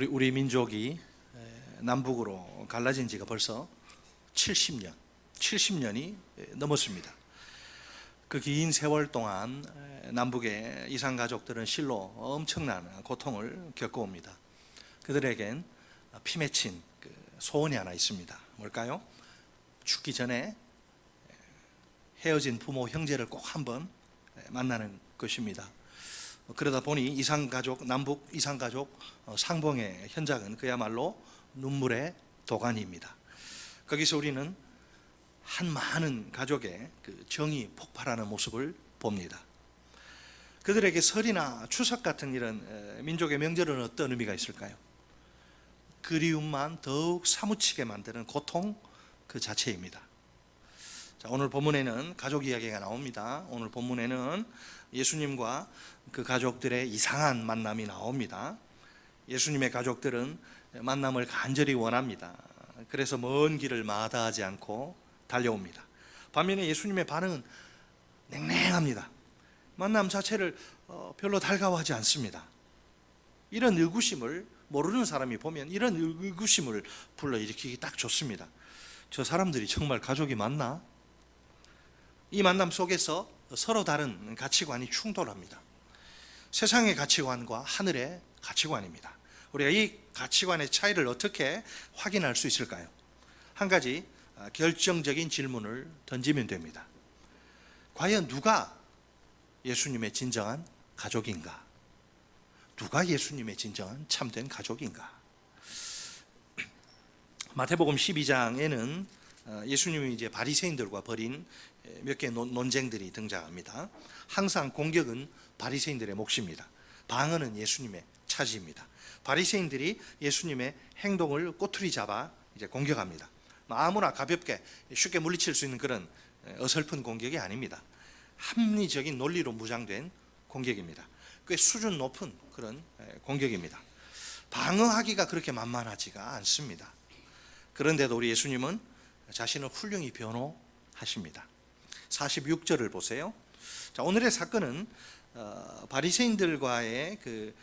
우리 민족이 남북으로 갈라진 지가 벌써 70년이 넘었습니다. 그 긴 세월 동안 남북의 이산 가족들은 실로 엄청난 고통을 겪어옵니다. 그들에겐 피 맺힌 소원이 하나 있습니다. 뭘까요? 죽기 전에 헤어진 부모, 형제를 꼭 한번 만나는 것입니다. 그러다 보니 남북 이산가족 상봉의 현장은 그야말로 눈물의 도가니입니다. 거기서 우리는 한 많은 가족의 정이 폭발하는 모습을 봅니다. 그들에게 설이나 추석 같은 이런 민족의 명절은 어떤 의미가 있을까요? 그리움만 더욱 사무치게 만드는 고통 그 자체입니다. 자, 오늘 본문에는 가족 이야기가 나옵니다. 오늘 본문에는 예수님과 그 가족들의 이상한 만남이 나옵니다. 예수님의 가족들은 만남을 간절히 원합니다. 그래서 먼 길을 마다하지 않고 달려옵니다. 반면에 예수님의 반응은 냉랭합니다. 만남 자체를 별로 달가워하지 않습니다. 이런 의구심을 모르는 사람이 보면 이런 의구심을 불러일으키기 딱 좋습니다. 저 사람들이 정말 가족이 맞나? 이 만남 속에서 서로 다른 가치관이 충돌합니다. 세상의 가치관과 하늘의 가치관입니다. 우리가 이 가치관의 차이를 어떻게 확인할 수 있을까요? 한 가지 결정적인 질문을 던지면 됩니다. 과연 누가 예수님의 진정한 가족인가? 누가 예수님의 진정한 참된 가족인가? 마태복음 12장에는 예수님이 이제 바리새인들과 벌인 몇 개의 논쟁들이 등장합니다. 항상 공격은 바리새인들의 몫입니다. 방어는 예수님의 차지입니다. 바리새인들이 예수님의 행동을 꼬투리 잡아 이제 공격합니다. 아무나 가볍게 쉽게 물리칠 수 있는 그런 어설픈 공격이 아닙니다. 합리적인 논리로 무장된 공격입니다. 꽤 수준 높은 그런 공격입니다. 방어하기가 그렇게 만만하지가 않습니다. 그런데도 우리 예수님은 자신을 훌륭히 변호하십니다. 46절을 보세요. 자, 오늘의 사건은 바리새인들과의 그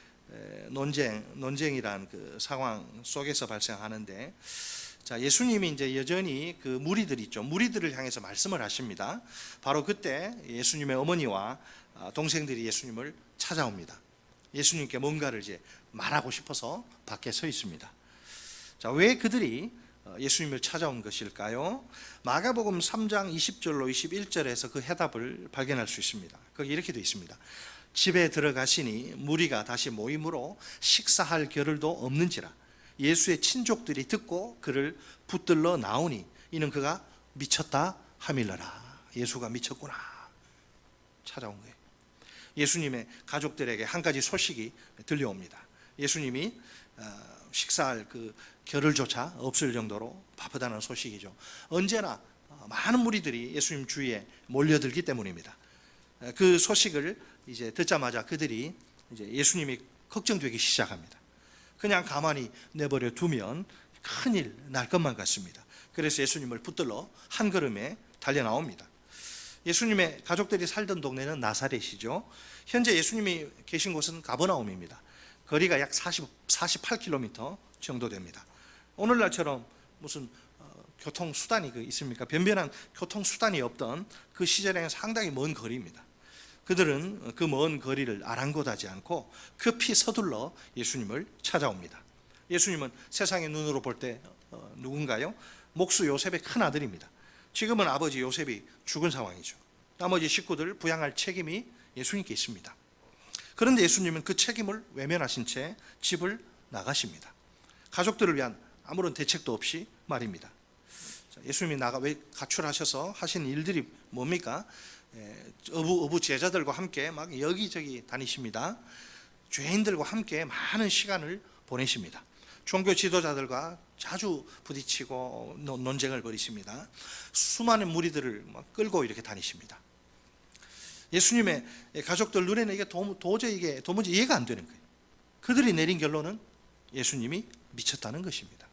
논쟁이란 그 상황 속에서 발생하는데, 자, 예수님이 이제 여전히 그 무리들 있죠. 무리들을 향해서 말씀을 하십니다. 바로 그때 예수님의 어머니와 동생들이 예수님을 찾아옵니다. 예수님께 뭔가를 이제 말하고 싶어서 밖에 서 있습니다. 자, 왜 그들이 예수님을 찾아온 것일까요? 마가복음 3장 20절로 21절에서 그 해답을 발견할 수 있습니다. 거기 이렇게 되어 있습니다. 집에 들어가시니 무리가 다시 모임으로 식사할 겨를도 없는지라 예수의 친족들이 듣고 그를 붙들러 나오니 이는 그가 미쳤다 함일러라. 예수가 미쳤구나. 찾아온 거예요. 예수님의 가족들에게 한 가지 소식이 들려옵니다. 예수님이 식사할 그 겨를조차 없을 정도로 바쁘다는 소식이죠. 언제나 많은 무리들이 예수님 주위에 몰려들기 때문입니다. 그 소식을 이제 듣자마자 그들이 이제 예수님이 걱정되기 시작합니다. 그냥 가만히 내버려 두면 큰일 날 것만 같습니다. 그래서 예수님을 붙들러 한 걸음에 달려 나옵니다. 예수님의 가족들이 살던 동네는 나사렛이죠. 현재 예수님이 계신 곳은 가버나움입니다. 거리가 약 48km 정도 됩니다. 오늘날처럼 무슨 교통수단이 있습니까? 변변한 교통수단이 없던 그 시절에는 상당히 먼 거리입니다. 그들은 그 먼 거리를 아랑곳하지 않고 급히 서둘러 예수님을 찾아옵니다. 예수님은 세상의 눈으로 볼 때 누군가요? 목수 요셉의 큰 아들입니다. 지금은 아버지 요셉이 죽은 상황이죠. 나머지 식구들 부양할 책임이 예수님께 있습니다. 그런데 예수님은 그 책임을 외면하신 채 집을 나가십니다. 가족들을 위한 아무런 대책도 없이 말입니다. 예수님이 왜 가출하셔서 하신 일들이 뭡니까? 어부 제자들과 함께 막 여기저기 다니십니다. 죄인들과 함께 많은 시간을 보내십니다. 종교 지도자들과 자주 부딪히고 논쟁을 벌이십니다. 수많은 무리들을 끌고 이렇게 다니십니다. 예수님의 가족들 눈에는 이게 도무지 이해가 안 되는 거예요. 그들이 내린 결론은 예수님이 미쳤다는 것입니다.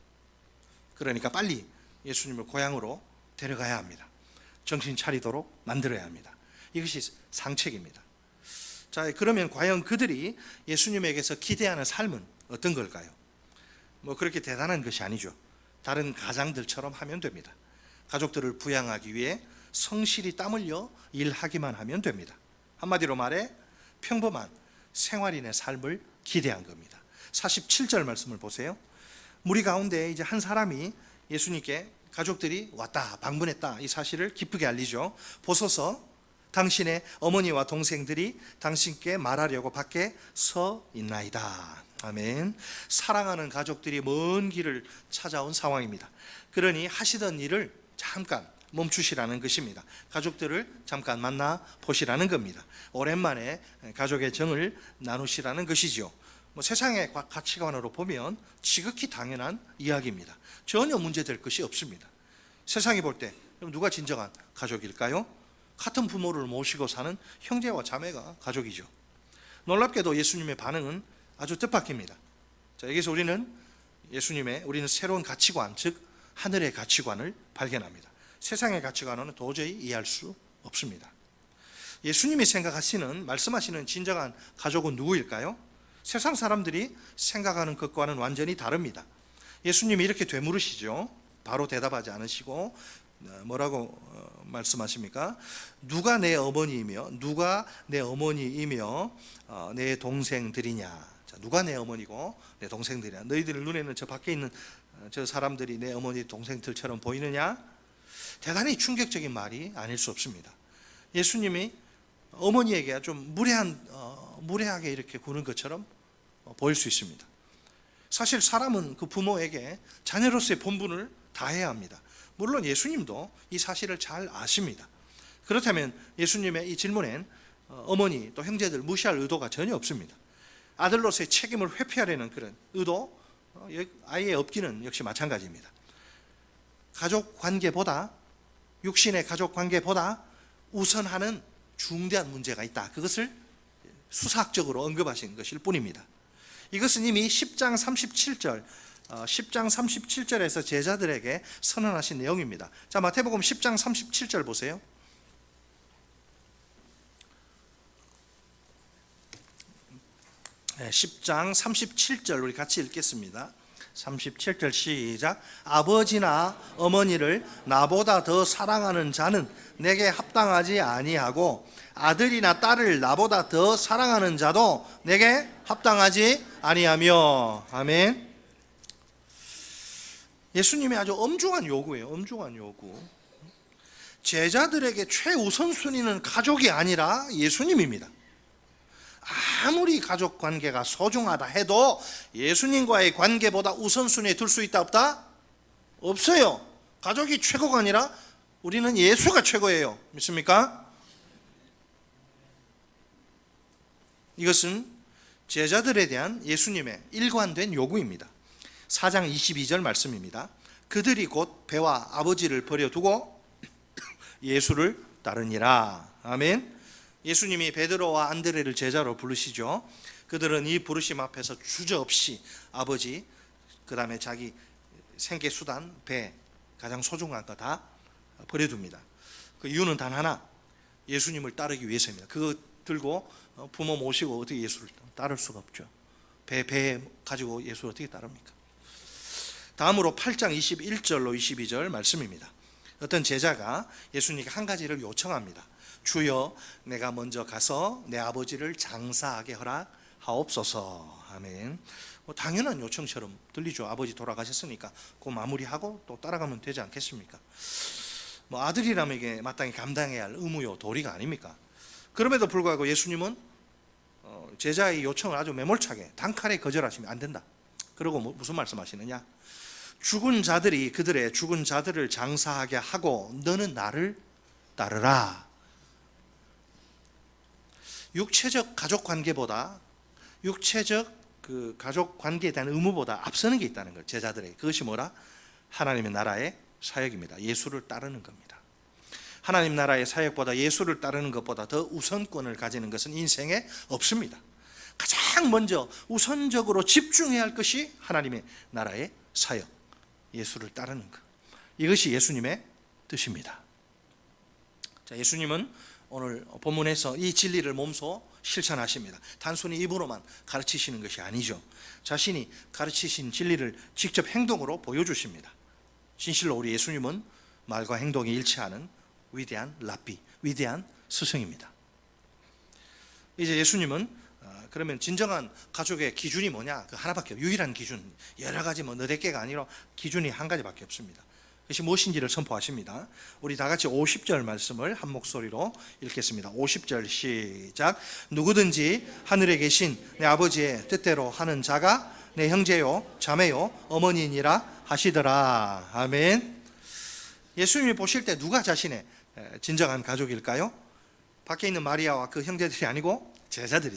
그러니까 빨리 예수님을 고향으로 데려가야 합니다. 정신 차리도록 만들어야 합니다. 이것이 상책입니다. 자, 그러면 과연 그들이 예수님에게서 기대하는 삶은 어떤 걸까요? 뭐 그렇게 대단한 것이 아니죠. 다른 가장들처럼 하면 됩니다. 가족들을 부양하기 위해 성실히 땀 흘려 일하기만 하면 됩니다. 한마디로 말해 평범한 생활인의 삶을 기대한 겁니다. 47절 말씀을 보세요. 무리 가운데 이제 한 사람이 예수님께 가족들이 왔다 방문했다 이 사실을 기쁘게 알리죠. 보소서 당신의 어머니와 동생들이 당신께 말하려고 밖에 서 있나이다. 아멘. 사랑하는 가족들이 먼 길을 찾아온 상황입니다. 그러니 하시던 일을 잠깐 멈추시라는 것입니다. 가족들을 잠깐 만나 보시라는 겁니다. 오랜만에 가족의 정을 나누시라는 것이죠. 뭐 세상의 가치관으로 보면 지극히 당연한 이야기입니다. 전혀 문제될 것이 없습니다. 세상이 볼 때 누가 진정한 가족일까요? 같은 부모를 모시고 사는 형제와 자매가 가족이죠. 놀랍게도 예수님의 반응은 아주 뜻밖입니다. 자, 여기서 우리는 새로운 가치관, 즉 하늘의 가치관을 발견합니다. 세상의 가치관은 도저히 이해할 수 없습니다. 예수님이 말씀하시는 진정한 가족은 누구일까요? 세상 사람들이 생각하는 것과는 완전히 다릅니다. 예수님이 이렇게 되물으시죠. 바로 대답하지 않으시고 뭐라고 말씀하십니까? 누가 내 어머니이며 내 동생들이냐? 자, 누가 내 어머니고 내 동생들이냐? 너희들 눈에는 저 밖에 있는 저 사람들이 내 어머니 동생들처럼 보이느냐? 대단히 충격적인 말이 아닐 수 없습니다. 예수님이 어머니에게 좀 무례하게 이렇게 구는 것처럼 보일 수 있습니다. 사실 사람은 그 부모에게 자녀로서의 본분을 다해야 합니다. 물론 예수님도 이 사실을 잘 아십니다. 그렇다면 예수님의 이 질문엔 어머니 또 형제들 무시할 의도가 전혀 없습니다. 아들로서의 책임을 회피하려는 그런 의도 아예 없기는 역시 마찬가지입니다. 육신의 가족 관계보다 우선하는 중대한 문제가 있다. 그것을 수사학적으로 언급하신 것일 뿐입니다. 이것은 이미 10장 37절에서 제자들에게 선언하신 내용입니다. 자, 마태복음 10장 37절 보세요. 네, 10장 37절 우리 같이 읽겠습니다. 37절 시작. 아버지나 어머니를 나보다 더 사랑하는 자는 내게 합당하지 아니하고 아들이나 딸을 나보다 더 사랑하는 자도 내게 합당하지 아니하며. 아멘. 예수님의 아주 엄중한 요구예요. 엄중한 요구. 제자들에게 최우선순위는 가족이 아니라 예수님입니다. 아무리 가족 관계가 소중하다 해도 예수님과의 관계보다 우선순위에 둘 수 있다 없다? 없어요. 가족이 최고가 아니라 우리는 예수가 최고예요. 믿습니까? 이것은 제자들에 대한 예수님의 일관된 요구입니다. 4장 22절 말씀입니다. 그들이 곧 배와 아버지를 버려두고 예수를 따르니라. 아멘. 예수님이 베드로와 안드레를 제자로 부르시죠. 그들은 이 부르심 앞에서 주저없이 아버지, 그 다음에 자기 생계수단, 배, 가장 소중한 거 다 버려둡니다. 그 이유는 단 하나, 예수님을 따르기 위해서입니다. 그거 들고 부모 모시고 어떻게 예수를 따를 수가 없죠. 배 가지고 예수를 어떻게 따릅니까? 다음으로 8장 21절로 22절 말씀입니다. 어떤 제자가 예수님께 한 가지를 요청합니다. 주여, 내가 먼저 가서 내 아버지를 장사하게 허락하옵소서. 아멘. 당연한 요청처럼 들리죠. 아버지 돌아가셨으니까 그 마무리하고 또 따라가면 되지 않겠습니까? 아들이라면 이게 마땅히 감당해야 할 의무요 도리가 아닙니까? 그럼에도 불구하고 예수님은 제자의 요청을 아주 매몰차게 단칼에 거절하시면 안 된다. 그리고 무슨 말씀하시느냐? 그들의 죽은 자들을 장사하게 하고 너는 나를 따르라. 육체적 가족 관계보다 육체적 그 가족 관계에 대한 의무보다 앞서는 게 있다는 걸 제자들에게. 그것이 뭐라? 하나님의 나라의 사역입니다. 예수를 따르는 겁니다. 하나님 나라의 사역보다 예수를 따르는 것보다 더 우선권을 가지는 것은 인생에 없습니다. 가장 먼저 우선적으로 집중해야 할 것이 하나님의 나라의 사역, 예수를 따르는 것. 이것이 예수님의 뜻입니다. 자, 예수님은 오늘 본문에서 이 진리를 몸소 실천하십니다. 단순히 입으로만 가르치시는 것이 아니죠. 자신이 가르치신 진리를 직접 행동으로 보여주십니다. 진실로 우리 예수님은 말과 행동이 일치하는 위대한 랍비, 위대한 스승입니다. 이제 예수님은 그러면 진정한 가족의 기준이 뭐냐? 그 하나밖에 없어요. 유일한 기준. 여러 가지 너댓 개가 아니라 기준이 한 가지밖에 없습니다. 그것이 무엇인지를 선포하십니다. 우리 다 같이 50절 말씀을 한 목소리로 읽겠습니다. 50절 시작. 누구든지 하늘에 계신 내 아버지의 뜻대로 하는 자가 내 형제요 자매요 어머니니라 하시더라. 아멘. 예수님이 보실 때 누가 자신의 진정한 가족일까요? 밖에 있는 마리아와 그 형제들이 아니고 제자들.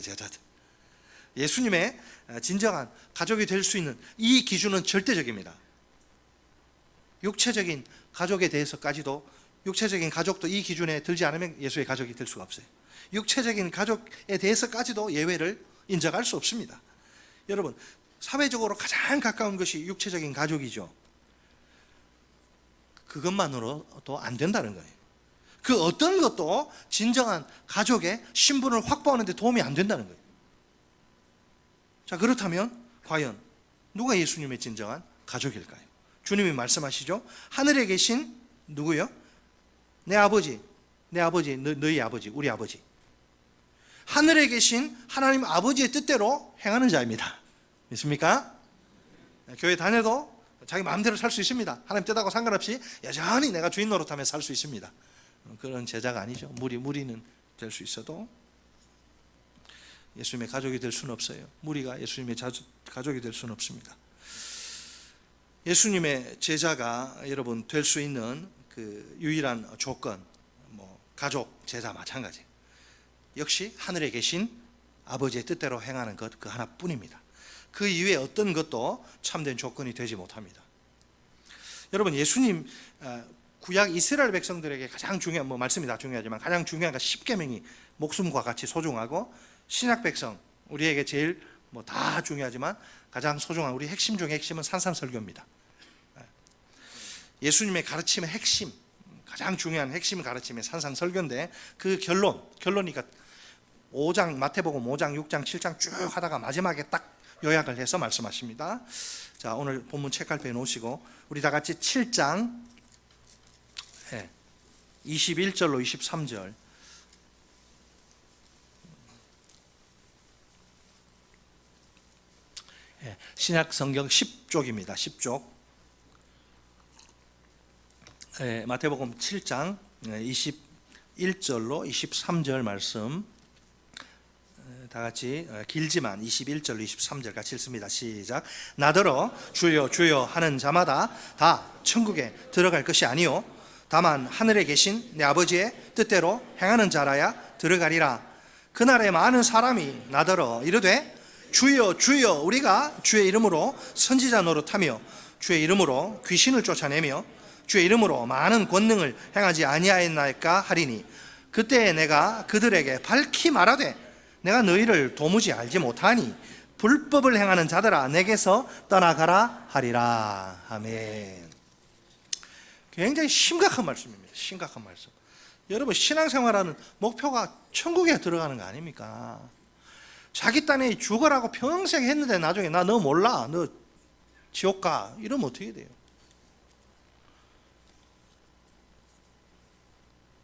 예수님의 진정한 가족이 될 수 있는 이 기준은 절대적입니다. 육체적인 가족에 대해서까지도, 육체적인 가족도 이 기준에 들지 않으면 예수의 가족이 될 수가 없어요. 육체적인 가족에 대해서까지도 예외를 인정할 수 없습니다. 여러분, 사회적으로 가장 가까운 것이 육체적인 가족이죠. 그것만으로도 안 된다는 거예요. 그 어떤 것도 진정한 가족의 신분을 확보하는 데 도움이 안 된다는 거예요. 자, 그렇다면 과연 누가 예수님의 진정한 가족일까요? 주님이 말씀하시죠. 하늘에 계신 누구요? 내 아버지, 너희 아버지, 우리 아버지. 하늘에 계신 하나님 아버지의 뜻대로 행하는 자입니다. 믿습니까? 교회 다녀도 자기 마음대로 살 수 있습니다. 하나님 뜻하고 상관없이 여전히 내가 주인 노릇하며 살 수 있습니다. 그런 제자가 아니죠. 무리는 될 수 있어도 예수님의 가족이 될 수는 없어요. 무리가 예수님의 가족이 될 수는 없습니다. 예수님의 제자가 여러분 될 수 있는 그 유일한 조건, 가족, 제자 마찬가지. 역시 하늘에 계신 아버지의 뜻대로 행하는 것 그 하나뿐입니다. 그 이외에 어떤 것도 참된 조건이 되지 못합니다. 여러분, 예수님 구약 이스라엘 백성들에게 가장 중요한, 말씀이 다 중요하지만 가장 중요한 건 10계명이 목숨과 같이 소중하고, 신약 백성 우리에게 제일 다 중요하지만 가장 소중한 우리 핵심 중에 핵심은 산상설교입니다. 예수님의 가르침의 핵심, 가장 중요한 핵심 가르침의 산상설교인데, 그 결론이니까 5장, 마태복음 5장, 6장, 7장 쭉 하다가 마지막에 딱 요약을 해서 말씀하십니다. 자, 오늘 본문 책갈피에 놓으시고 우리 다 같이 7장 21절로 23절 신약 성경 10쪽입니다. 10쪽. 마태복음 7장 21절로 23절 말씀 다 같이 길지만 21절로 23절 같이 읽습니다. 시작. 나더러 주여 주여 하는 자마다 다 천국에 들어갈 것이 아니요 다만 하늘에 계신 내 아버지의 뜻대로 행하는 자라야 들어가리라. 그날에 많은 사람이 나더러 이르되 주여 주여 우리가 주의 이름으로 선지자 노릇하며 주의 이름으로 귀신을 쫓아내며 주의 이름으로 많은 권능을 행하지 아니하였나이까 하리니, 그때 내가 그들에게 밝히 말하되 내가 너희를 도무지 알지 못하니 불법을 행하는 자들아 내게서 떠나가라 하리라. 아멘. 굉장히 심각한 말씀입니다. 심각한 말씀. 여러분, 신앙생활하는 목표가 천국에 들어가는 거 아닙니까? 자기 딴에 죽어라고 평생 했는데 나중에 나 너 몰라, 너 지옥 가, 이러면 어떻게 돼요?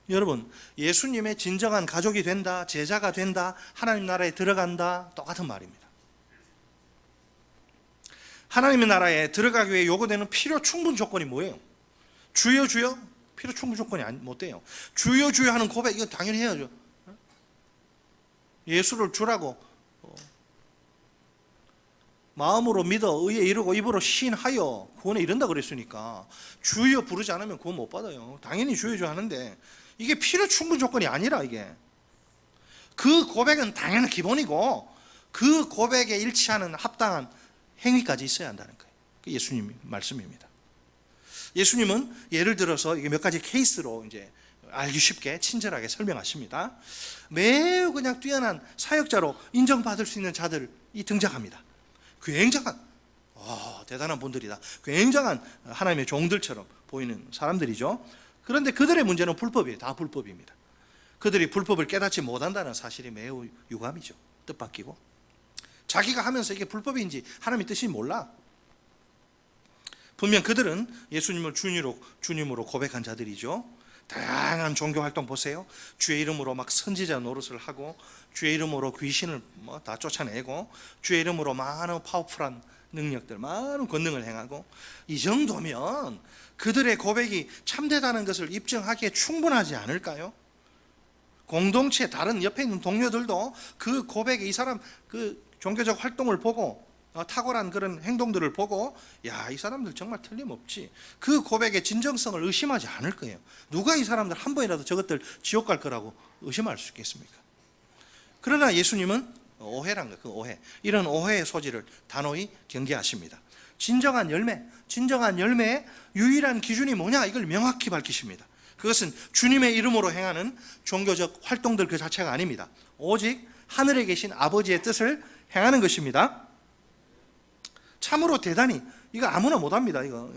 여러분, 예수님의 진정한 가족이 된다, 제자가 된다, 하나님 나라에 들어간다, 똑같은 말입니다. 하나님의 나라에 들어가기 위해 요구되는 필요 충분 조건이 뭐예요? 주여 주여? 필요 충분 조건이 못 돼요. 주여 주여 하는 고백, 이거 당연히 해야죠. 예수를 주라고 마음으로 믿어 의에 이르고 입으로 시인하여 구원에 이른다 그랬으니까 주여 부르지 않으면 구원 못 받아요. 당연히 주여 주여 하는데 이게 필요 충분 조건이 아니라, 이게 그 고백은 당연한 기본이고 그 고백에 일치하는 합당한 행위까지 있어야 한다는 거예요. 그 예수님 말씀입니다. 예수님은 예를 들어서 이게 몇 가지 케이스로 이제 알기 쉽게 친절하게 설명하십니다. 매우 그냥 뛰어난 사역자로 인정받을 수 있는 자들이 등장합니다. 굉장한 대단한 분들이다. 굉장한 하나님의 종들처럼 보이는 사람들이죠. 그런데 그들의 문제는 불법이에요. 다 불법입니다. 그들이 불법을 깨닫지 못한다는 사실이 매우 유감이죠. 뜻밖이고, 자기가 하면서 이게 불법인지 하나님의 뜻인지 몰라. 분명 그들은 예수님을 주님으로 고백한 자들이죠. 다양한 종교 활동 보세요. 주의 이름으로 막 선지자 노릇을 하고, 주의 이름으로 귀신을 다 쫓아내고, 주의 이름으로 많은 파워풀한 능력들, 많은 권능을 행하고, 이 정도면 그들의 고백이 참되다는 것을 입증하기에 충분하지 않을까요? 공동체 다른 옆에 있는 동료들도 그 고백에, 이 사람 그 종교적 활동을 보고, 탁월한 그런 행동들을 보고, 야, 이 사람들 정말 틀림없지, 그 고백의 진정성을 의심하지 않을 거예요. 누가 이 사람들 한 번이라도 저것들 지옥 갈 거라고 의심할 수 있겠습니까? 그러나 예수님은 오해란 거예요. 그 오해, 이런 오해의 소지를 단호히 경계하십니다. 진정한 열매의 유일한 기준이 뭐냐, 이걸 명확히 밝히십니다. 그것은 주님의 이름으로 행하는 종교적 활동들 그 자체가 아닙니다. 오직 하늘에 계신 아버지의 뜻을 행하는 것입니다. 참으로 대단히, 이거 아무나 못합니다. 이거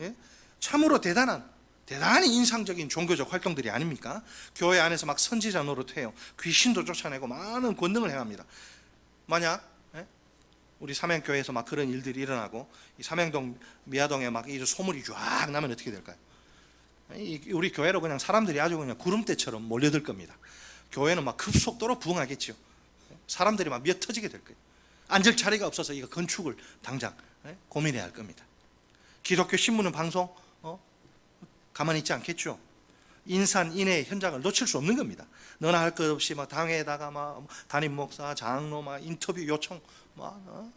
참으로 대단히 인상적인 종교적 활동들이 아닙니까? 교회 안에서 막 선지자 노릇해요. 귀신도 쫓아내고 많은 권능을 행합니다. 만약 우리 삼양교회에서 막 그런 일들이 일어나고, 이 삼양동 미아동에 막 이 소문이 쫙 나면 어떻게 될까요? 우리 교회로 그냥 사람들이 아주 그냥 구름대처럼 몰려들 겁니다. 교회는 막 급속도로 부흥하겠죠. 사람들이 막 미어 터지게 될 거예요. 앉을 자리가 없어서 이거 건축을 당장 고민해야 할 겁니다. 기독교 신문은 방송 가만히 있지 않겠죠. 인산인해의 현장을 놓칠 수 없는 겁니다. 너나 할 것 없이 막 당회에다가 막 담임 목사, 장로 막 인터뷰 요청 막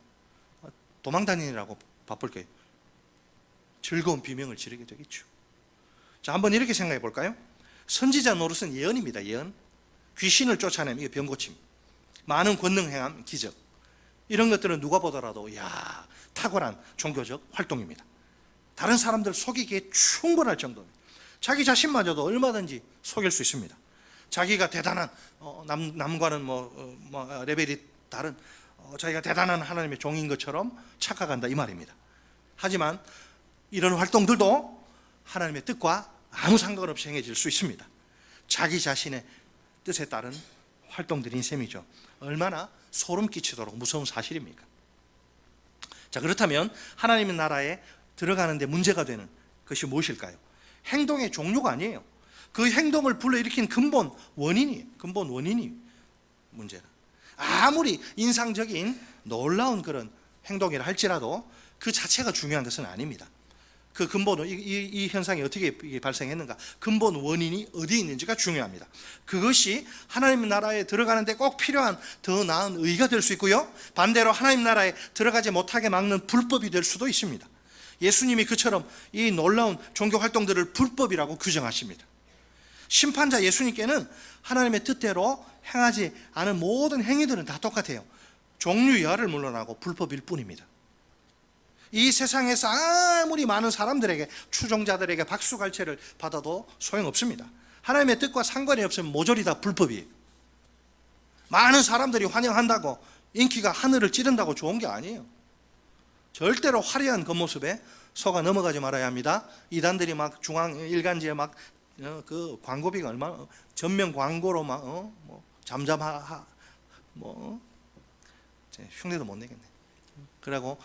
도망다니느라고 바쁠 거예요. 즐거운 비명을 지르게 되겠죠. 자, 한번 이렇게 생각해 볼까요? 선지자 노릇은 예언입니다. 예언. 귀신을 쫓아내면 이게 병고침, 많은 권능 행함, 기적, 이런 것들은 누가 보더라도 야, 탁월한 종교적 활동입니다. 다른 사람들 속이기에 충분할 정도입니다. 자기 자신마저도 얼마든지 속일 수 있습니다. 자기가 대단한 남과는 레벨이 다른 자기가 대단한 하나님의 종인 것처럼 착각한다, 이 말입니다. 하지만 이런 활동들도 하나님의 뜻과 아무 상관없이 행해질 수 있습니다. 자기 자신의 뜻에 따른 활동들인 셈이죠. 얼마나 소름 끼치도록 무서운 사실입니까? 자, 그렇다면 하나님의 나라에 들어가는데 문제가 되는 것이 무엇일까요? 행동의 종류가 아니에요. 그 행동을 불러일으킨 근본 원인이 문제라. 아무리 인상적인 놀라운 그런 행동이라 할지라도 그 자체가 중요한 것은 아닙니다. 그 근본은 이 현상이 어떻게 발생했는가, 근본 원인이 어디에 있는지가 중요합니다. 그것이 하나님 나라에 들어가는데 꼭 필요한 더 나은 의가 될 수 있고요, 반대로 하나님 나라에 들어가지 못하게 막는 불법이 될 수도 있습니다. 예수님이 그처럼 이 놀라운 종교 활동들을 불법이라고 규정하십니다. 심판자 예수님께는 하나님의 뜻대로 행하지 않은 모든 행위들은 다 똑같아요. 종류 여하를 물러나고 불법일 뿐입니다. 이 세상에서 아무리 많은 사람들에게, 추종자들에게 박수갈채를 받아도 소용없습니다. 하나님의 뜻과 상관이 없으면 모조리 다 불법이에요. 많은 사람들이 환영한다고 인기가 하늘을 찌른다고 좋은 게 아니에요. 절대로 화려한 겉모습에 속아 넘어가지 말아야 합니다. 이단들이 막 중앙 일간지에 막 그 광고비가 얼마나, 전면 광고로 막 흉내도 못 내겠네. 그리고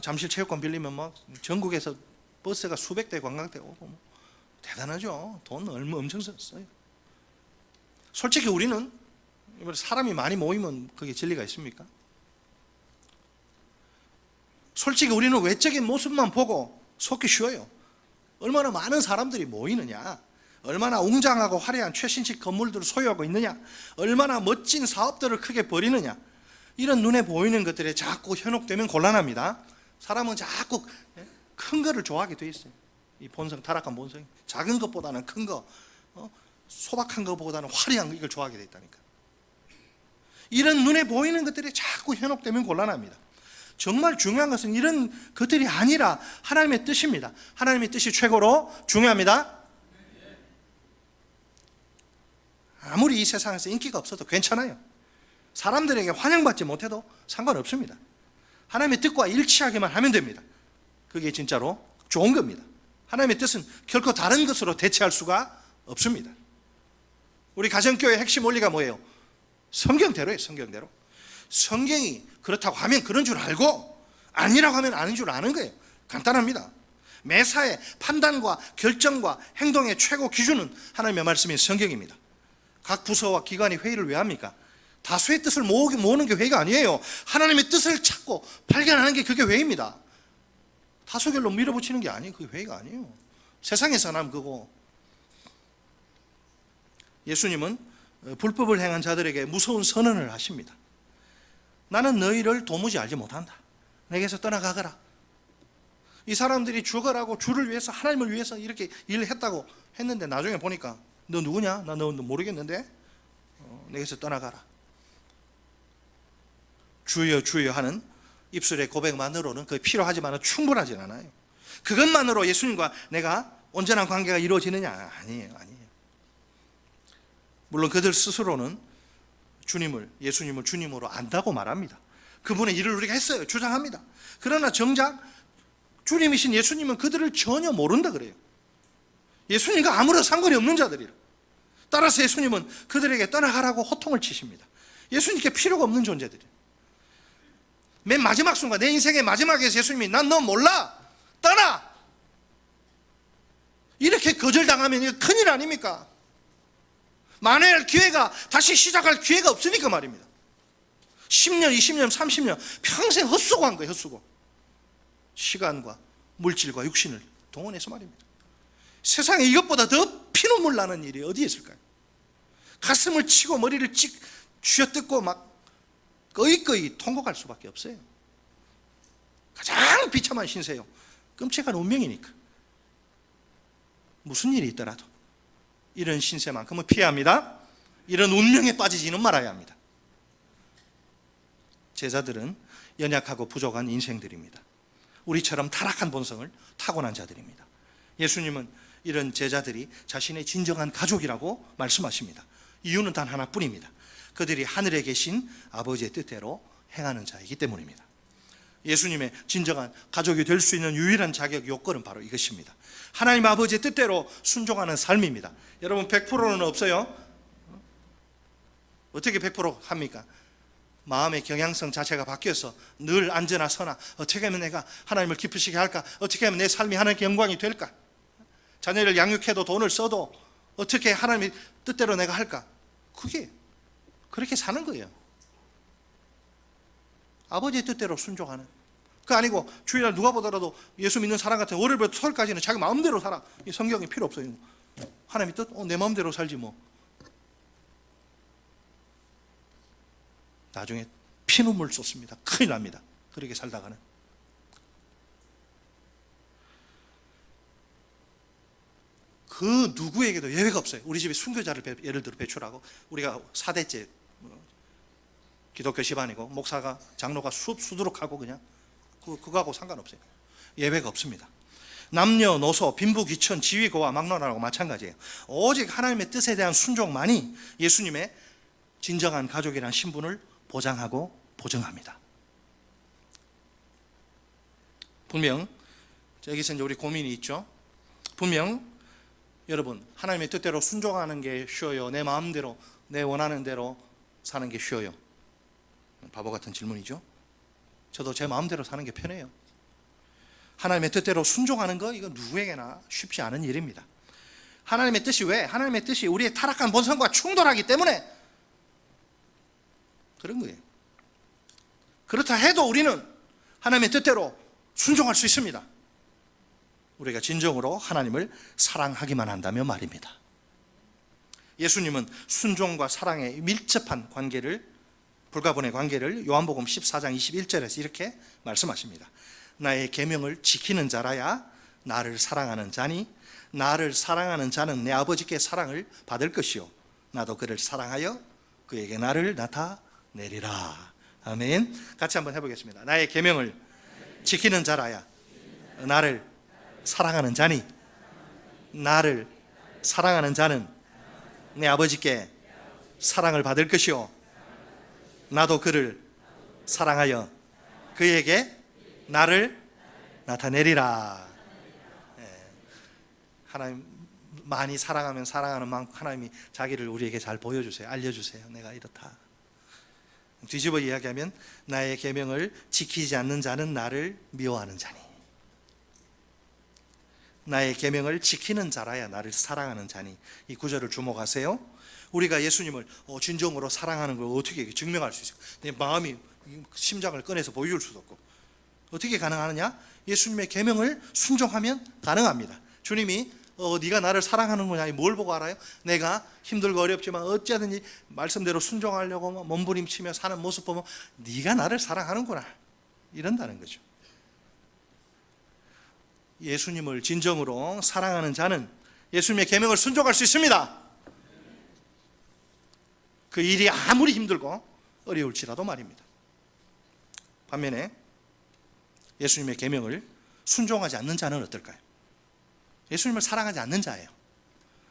잠실 체육관 빌리면 막 전국에서 버스가 수백 대 관광대 오고 대단하죠. 돈 얼마 엄청 썼어요. 솔직히 우리는 사람이 많이 모이면 그게 진리가 있습니까? 솔직히 우리는 외적인 모습만 보고 속기 쉬워요. 얼마나 많은 사람들이 모이느냐, 얼마나 웅장하고 화려한 최신식 건물들을 소유하고 있느냐, 얼마나 멋진 사업들을 크게 벌이느냐, 이런 눈에 보이는 것들에 자꾸 현혹되면 곤란합니다. 사람은 자꾸 큰 거를 좋아하게 돼 있어요. 이 본성, 타락한 본성이 작은 것보다는 큰 거, 소박한 것보다는 화려한 거, 이걸 좋아하게 돼 있다니까. 이런 눈에 보이는 것들에 자꾸 현혹되면 곤란합니다. 정말 중요한 것은 이런 것들이 아니라 하나님의 뜻입니다. 하나님의 뜻이 최고로 중요합니다. 아무리 이 세상에서 인기가 없어도 괜찮아요. 사람들에게 환영받지 못해도 상관없습니다. 하나님의 뜻과 일치하기만 하면 됩니다. 그게 진짜로 좋은 겁니다. 하나님의 뜻은 결코 다른 것으로 대체할 수가 없습니다. 우리 가정교회 핵심 원리가 뭐예요? 성경대로예요. 성경대로. 성경이 그렇다고 하면 그런 줄 알고 아니라고 하면 아닌 줄 아는 거예요. 간단합니다. 매사의 판단과 결정과 행동의 최고 기준은 하나님의 말씀인 성경입니다. 각 부서와 기관이 회의를 왜 합니까? 다수의 뜻을 모으는 게 회의가 아니에요. 하나님의 뜻을 찾고 발견하는 게 그게 회의입니다. 다수결로 밀어붙이는 게 아니에요. 그게 회의가 아니에요. 세상에서 하면 그거. 예수님은 불법을 행한 자들에게 무서운 선언을 하십니다. 나는 너희를 도무지 알지 못한다. 내게서 떠나가거라. 이 사람들이 죽어라고 주를 위해서, 하나님을 위해서 이렇게 일을 했다고 했는데 나중에 보니까 너 누구냐? 나 너 모르겠는데 내게서 떠나가라. 주여 주여 하는 입술의 고백만으로는 그게 필요하지만 충분하진 않아요. 그것만으로 예수님과 내가 온전한 관계가 이루어지느냐? 아니에요. 물론 그들 스스로는 예수님을 주님으로 안다고 말합니다. 그분의 일을 우리가 했어요. 주장합니다. 그러나 정작 주님이신 예수님은 그들을 전혀 모른다 그래요. 예수님과 아무런 상관이 없는 자들이라. 따라서 예수님은 그들에게 떠나가라고 호통을 치십니다. 예수님께 필요가 없는 존재들이에요. 맨 마지막 순간, 내 인생의 마지막에서 예수님이 난 너 몰라, 떠나, 이렇게 거절당하면 이거 큰일 아닙니까? 만회할 기회가, 다시 시작할 기회가 없으니까 말입니다. 10년, 20년, 30년 평생 헛수고한 거예요. 헛수고. 시간과 물질과 육신을 동원해서 말입니다. 세상에 이것보다 더 피눈물 나는 일이 어디에 있을까요? 가슴을 치고 머리를 쥐어뜯고 막 꺼이꺼이 통곡할 수밖에 없어요. 가장 비참한 신세요. 끔찍한 운명이니까. 무슨 일이 있더라도 이런 신세만큼은 피해야 합니다. 이런 운명에 빠지지는 말아야 합니다. 제자들은 연약하고 부족한 인생들입니다. 우리처럼 타락한 본성을 타고난 자들입니다. 예수님은 이런 제자들이 자신의 진정한 가족이라고 말씀하십니다. 이유는 단 하나뿐입니다. 그들이 하늘에 계신 아버지의 뜻대로 행하는 자이기 때문입니다. 예수님의 진정한 가족이 될 수 있는 유일한 자격 요건은 바로 이것입니다. 하나님 아버지의 뜻대로 순종하는 삶입니다. 여러분 100%는 없어요. 어떻게 100% 합니까? 마음의 경향성 자체가 바뀌어서 늘 앉으나 서나 어떻게 하면 내가 하나님을 기쁘시게 할까? 어떻게 하면 내 삶이 하나님께 영광이 될까? 자녀를 양육해도 돈을 써도 어떻게 하나님의 뜻대로 내가 할까? 그게 그렇게 사는 거예요. 아버지의 뜻대로 순종하는. 그거 아니고 주일날 누가 보더라도 예수 믿는 사람 같은 월요일부터 토요일까지는 자기 마음대로 살아. 이 성경이 필요 없어요. 하나님의 뜻? 내 마음대로 살지 뭐. 나중에 피눈물 쏟습니다. 큰일 납니다. 그렇게 살다가는. 그 누구에게도 예외가 없어요. 우리 집에 순교자를 예를 들어 배출하고 우리가 4대째 기독교 집안이고 목사가 장로가 수두룩 하고 그냥 그거하고 상관없어요. 예외가 없습니다. 남녀노소 빈부귀천 지위고와 막론하고 마찬가지예요. 오직 하나님의 뜻에 대한 순종만이 예수님의 진정한 가족이라는 신분을 보장하고 보증합니다. 분명 여기서 이제 우리 고민이 있죠. 분명 여러분 하나님의 뜻대로 순종하는 게 쉬워요? 내 마음대로 내 원하는 대로 사는 게 쉬워요? 바보 같은 질문이죠. 저도 제 마음대로 사는 게 편해요. 하나님의 뜻대로 순종하는 거 이거 누구에게나 쉽지 않은 일입니다. 하나님의 뜻이 왜? 하나님의 뜻이 우리의 타락한 본성과 충돌하기 때문에 그런 거예요. 그렇다 해도 우리는 하나님의 뜻대로 순종할 수 있습니다. 우리가 진정으로 하나님을 사랑하기만 한다면 말입니다. 예수님은 순종과 사랑의 밀접한 관계를, 불가분의 관계를 요한복음 14장 21절에서 이렇게 말씀하십니다. 나의 계명을 지키는 자라야 나를 사랑하는 자니 나를 사랑하는 자는 내 아버지께 사랑을 받을 것이요 나도 그를 사랑하여 그에게 나를 나타내리라. 아멘. 같이 한번 해보겠습니다. 나의 계명을 지키는 자라야 나를 사랑하는 자니 나를 사랑하는 자는 내 아버지께 사랑을 받을 것이요 나도 그를 사랑하여 그에게 나를 나타내리라. 하나님 많이 사랑하면 사랑하는 만큼 하나님이 자기를 우리에게 잘 보여주세요. 알려주세요. 내가 이렇다. 뒤집어 이야기하면 나의 계명을 지키지 않는 자는 나를 미워하는 자니, 나의 계명을 지키는 자라야 나를 사랑하는 자니. 이 구절을 주목하세요. 우리가 예수님을 진정으로 사랑하는 걸 어떻게 증명할 수 있어요? 내 마음이 심장을 꺼내서 보여줄 수도 없고. 어떻게 가능하느냐? 예수님의 계명을 순종하면 가능합니다. 주님이 네가 나를 사랑하는 거냐? 뭘 보고 알아요? 내가 힘들고 어렵지만 어찌하든지 말씀대로 순종하려고 몸부림치며 사는 모습 보면 네가 나를 사랑하는구나, 이런다는 거죠. 예수님을 진정으로 사랑하는 자는 예수님의 계명을 순종할 수 있습니다. 그 일이 아무리 힘들고 어려울지라도 말입니다. 반면에 예수님의 계명을 순종하지 않는 자는 어떨까요? 예수님을 사랑하지 않는 자예요.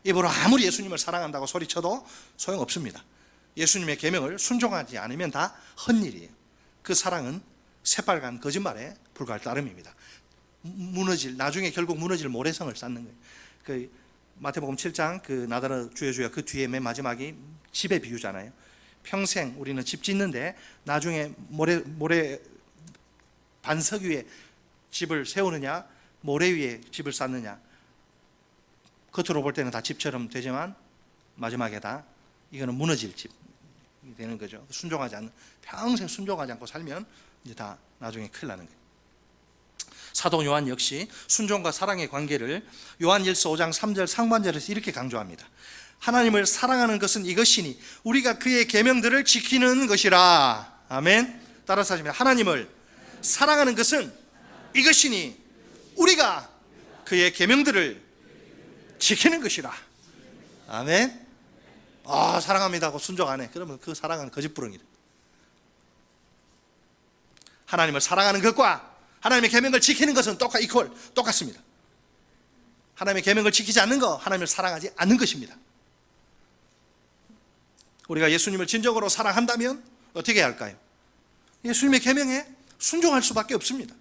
입으로 아무리 예수님을 사랑한다고 소리쳐도 소용없습니다. 예수님의 계명을 순종하지 않으면 다 헛일이에요. 그 사랑은 새빨간 거짓말에 불과할 따름입니다. 나중에 결국 무너질 모래성을 쌓는 거예요. 그 마태복음 7장 그 나더러 주여 주여 그 뒤에 맨 마지막이 집의 비유잖아요. 평생 우리는 집 짓는데 나중에 모래 반석 위에 집을 세우느냐, 모래 위에 집을 쌓느냐. 겉으로 볼 때는 다 집처럼 되지만 마지막에 다 이거는 무너질 집이 되는 거죠. 평생 순종하지 않고 살면 이제 다 나중에 큰일 나는 거예요. 사도 요한 역시 순종과 사랑의 관계를 요한일서 5장 3절 상반절에서 이렇게 강조합니다. 하나님을 사랑하는 것은 이것이니 우리가 그의 계명들을 지키는 것이라. 아멘. 따라서 하시면 하나님을 사랑하는 것은 이것이니 우리가 그의 계명들을 지키는 것이라. 아멘. 사랑합니다 하고 순종 안 해. 그러면 그 사랑은 거짓부렁이래. 하나님을 사랑하는 것과 하나님의 계명을 지키는 것은 똑같습니다. 하나님의 계명을 지키지 않는 것, 하나님을 사랑하지 않는 것입니다. 우리가 예수님을 진정으로 사랑한다면 어떻게 해야 할까요? 예수님의 계명에 순종할 수밖에 없습니다.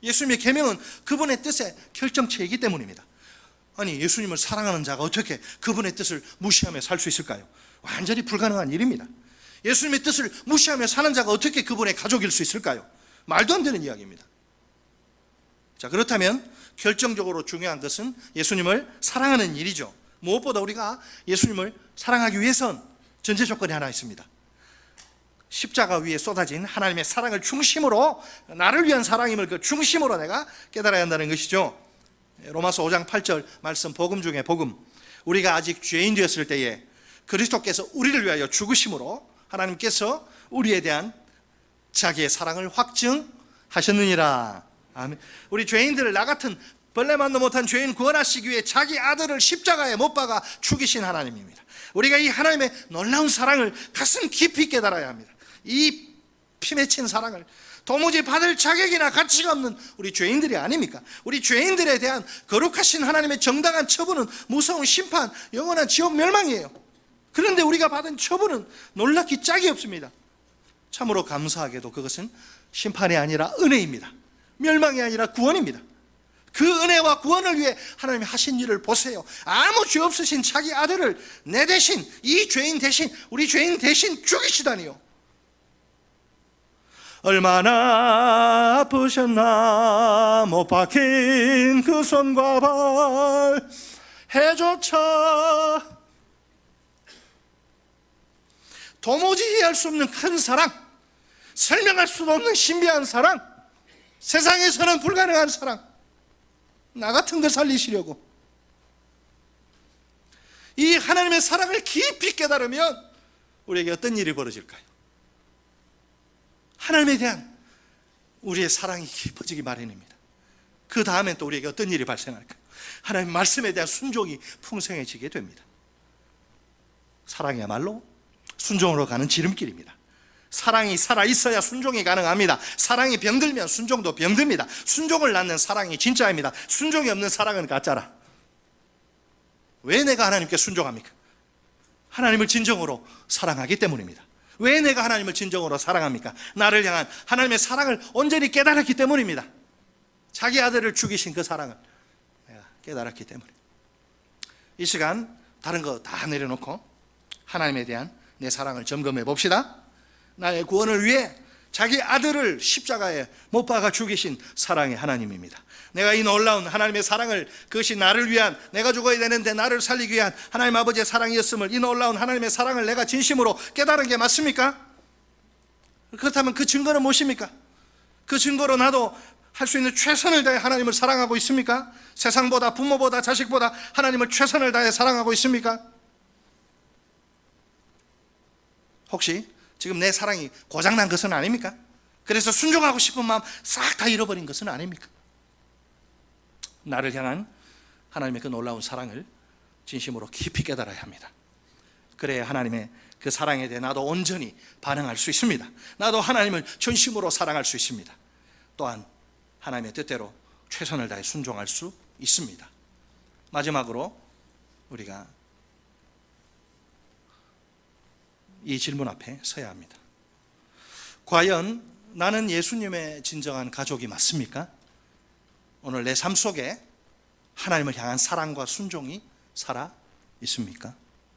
예수님의 계명은 그분의 뜻의 결정체이기 때문입니다. 아니, 예수님을 사랑하는 자가 어떻게 그분의 뜻을 무시하며 살 수 있을까요? 완전히 불가능한 일입니다. 예수님의 뜻을 무시하며 사는 자가 어떻게 그분의 가족일 수 있을까요? 말도 안 되는 이야기입니다. 자, 그렇다면 결정적으로 중요한 것은 예수님을 사랑하는 일이죠. 무엇보다 우리가 예수님을 사랑하기 위해선 전제 조건이 하나 있습니다. 십자가 위에 쏟아진 하나님의 사랑을 중심으로, 나를 위한 사랑임을 그 중심으로 내가 깨달아야 한다는 것이죠. 로마서 5장 8절 말씀, 복음 중에 복음. 우리가 아직 죄인 되었을 때에 그리스도께서 우리를 위하여 죽으심으로 하나님께서 우리에 대한 자기의 사랑을 확증하셨느니라. 아멘. 우리 죄인들을, 나 같은 벌레만도 못한 죄인 구원하시기 위해 자기 아들을 십자가에 못 박아 죽이신 하나님입니다. 우리가 이 하나님의 놀라운 사랑을 가슴 깊이 깨달아야 합니다. 이 피맺힌 사랑을 도무지 받을 자격이나 가치가 없는 우리 죄인들이 아닙니까? 우리 죄인들에 대한 거룩하신 하나님의 정당한 처분은 무서운 심판, 영원한 지옥 멸망이에요. 그런데 우리가 받은 처분은 놀랍기 짝이 없습니다. 참으로 감사하게도 그것은 심판이 아니라 은혜입니다. 멸망이 아니라 구원입니다. 그 은혜와 구원을 위해 하나님이 하신 일을 보세요. 아무 죄 없으신 자기 아들을 내 대신, 이 죄인 대신, 우리 죄인 대신 죽이시다니요. 얼마나 아프셨나, 못 박힌 그 손과 발, 해조차 도무지 이해할 수 없는 큰 사랑, 설명할 수도 없는 신비한 사랑, 세상에서는 불가능한 사랑, 나 같은 걸 살리시려고. 이 하나님의 사랑을 깊이 깨달으면 우리에게 어떤 일이 벌어질까요? 하나님에 대한 우리의 사랑이 깊어지기 마련입니다. 그 다음엔 또 우리에게 어떤 일이 발생할까요? 하나님 말씀에 대한 순종이 풍성해지게 됩니다. 사랑이야말로 순종으로 가는 지름길입니다. 사랑이 살아있어야 순종이 가능합니다. 사랑이 병들면 순종도 병듭니다. 순종을 낳는 사랑이 진짜입니다. 순종이 없는 사랑은 가짜라. 왜 내가 하나님께 순종합니까? 하나님을 진정으로 사랑하기 때문입니다. 왜 내가 하나님을 진정으로 사랑합니까? 나를 향한 하나님의 사랑을 온전히 깨달았기 때문입니다. 자기 아들을 죽이신 그 사랑을 내가 깨달았기 때문입니다. 이 시간 다른 거 다 내려놓고 하나님에 대한 내 사랑을 점검해 봅시다. 나의 구원을 위해 자기 아들을 십자가에 못 박아 죽이신 사랑의 하나님입니다. 내가 이 놀라운 하나님의 사랑을, 그것이 나를 위한, 내가 죽어야 되는데 나를 살리기 위한 하나님 아버지의 사랑이었음을, 이 놀라운 하나님의 사랑을 내가 진심으로 깨달은 게 맞습니까? 그렇다면 그 증거는 무엇입니까? 그 증거로 나도 할 수 있는 최선을 다해 하나님을 사랑하고 있습니까? 세상보다, 부모보다, 자식보다 하나님을 최선을 다해 사랑하고 있습니까? 혹시 지금 내 사랑이 고장난 것은 아닙니까? 그래서 순종하고 싶은 마음 싹 다 잃어버린 것은 아닙니까? 나를 향한 하나님의 그 놀라운 사랑을 진심으로 깊이 깨달아야 합니다. 그래야 하나님의 그 사랑에 대해 나도 온전히 반응할 수 있습니다. 나도 하나님을 전심으로 사랑할 수 있습니다. 또한 하나님의 뜻대로 최선을 다해 순종할 수 있습니다. 마지막으로 우리가 이 질문 앞에 서야 합니다. 과연 나는 예수님의 진정한 가족이 맞습니까? 오늘 내 삶 속에 하나님을 향한 사랑과 순종이 살아 있습니까?